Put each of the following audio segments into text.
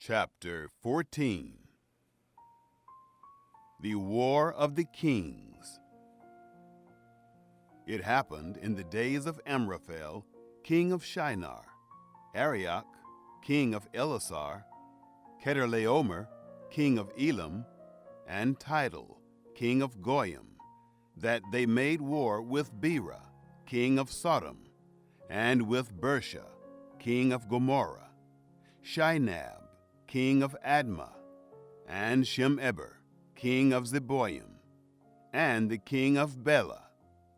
Chapter 14. The War of the Kings. It happened in the days of Amraphel, king of Shinar, Arioch, king of Elasar, Chedorlaomer, king of Elam, and Tidal, king of Goyim, that they made war with Bera, king of Sodom, and with Bersha, king of Gomorrah, Shinab, king of Admah, and Shemeber, king of Zeboim, and the king of Bela,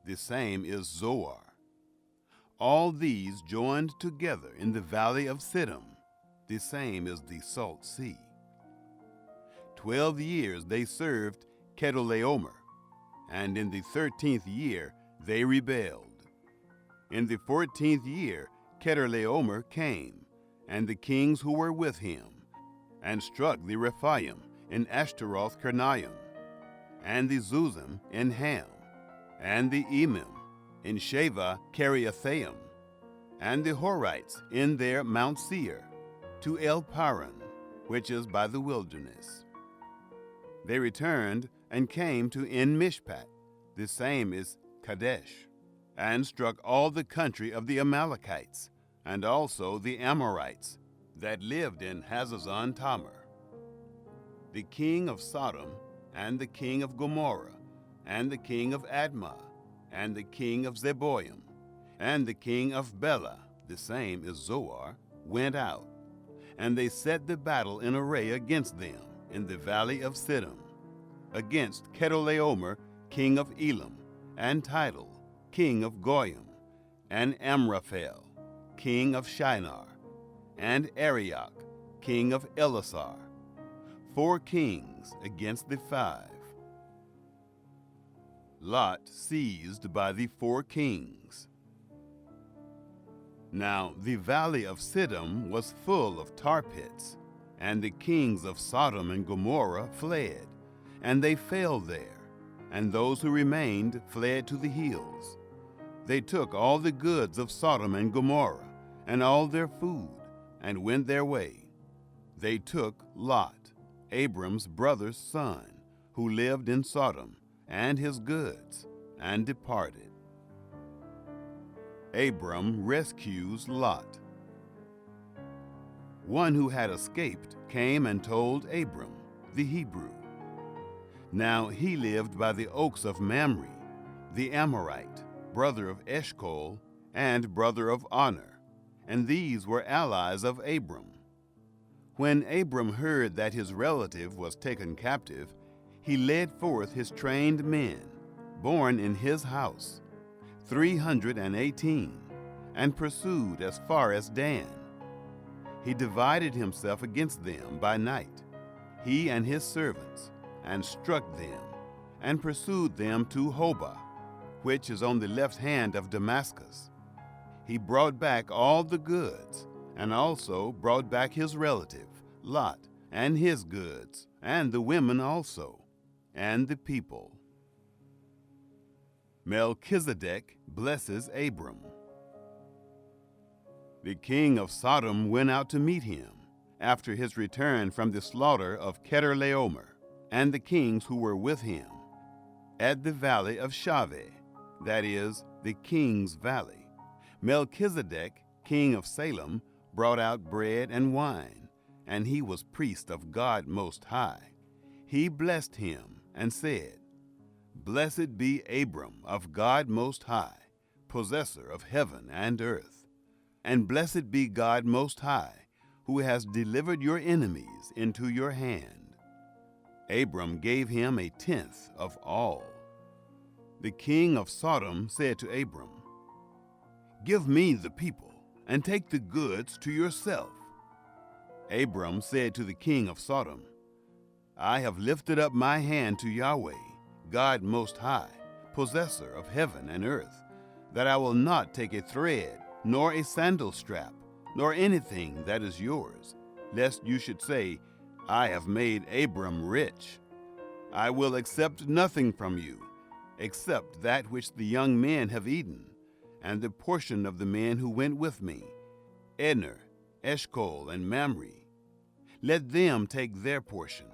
the same is Zoar. All these joined together in the valley of Siddim, the same is the Salt Sea. 12 years they served Chedorlaomer, and in the 13th year they rebelled. In the 14th year Chedorlaomer came, and the kings who were with him, and struck the Rephaim in Ashtaroth Karnaim, and the Zuzim in Ham, and the Emim in Sheva Kiriathaim, and the Horites in their Mount Seir, to El Paran, which is by the wilderness. They returned and came to En Mishpat, the same is Kadesh, and struck all the country of the Amalekites, and also the Amorites that lived in Hazazon Tamar. The king of Sodom, and the king of Gomorrah, and the king of Admah, and the king of Zeboim, and the king of Bela, the same is Zoar, went out, and they set the battle in array against them in the valley of Siddim, against Chedorlaomer, king of Elam, and Tidal, king of Goyim, and Amraphel, king of Shinar, and Arioch, king of Elasar, 4 kings against the 5. Lot seized by the 4 kings. Now the valley of Siddim was full of tar pits, and the kings of Sodom and Gomorrah fled, and they fell there, and those who remained fled to the hills. They took all the goods of Sodom and Gomorrah, and all their food, and went their way. They took Lot, Abram's brother's son, who lived in Sodom, and his goods, and departed. Abram rescues Lot. One who had escaped came and told Abram, the Hebrew. Now he lived by the oaks of Mamre, the Amorite, brother of Eshcol, and brother of Honor, and these were allies of Abram. When Abram heard that his relative was taken captive, he led forth his trained men, born in his house, 318, and pursued as far as Dan. He divided himself against them by night, he and his servants, and struck them, and pursued them to Hobah, which is on the left hand of Damascus. He brought back all the goods, and also brought back his relative, Lot, and his goods, and the women also, and the people. Melchizedek blesses Abram. The king of Sodom went out to meet him, after his return from the slaughter of Chedorlaomer, and the kings who were with him, at the valley of Shaveh, that is, the king's valley. Melchizedek, king of Salem, brought out bread and wine, and he was priest of God Most High. He blessed him and said, Blessed be Abram of God Most High, possessor of heaven and earth. And blessed be God Most High, who has delivered your enemies into your hand. Abram gave him 1/10 of all. The king of Sodom said to Abram, Give me the people, and take the goods to yourself. Abram said to the king of Sodom, I have lifted up my hand to Yahweh, God Most High, possessor of heaven and earth, that I will not take a thread, nor a sandal strap, nor anything that is yours, lest you should say, I have made Abram rich. I will accept nothing from you, except that which the young men have eaten, and the portion of the men who went with me, Edner, Eshcol, and Mamre. let them take their portion.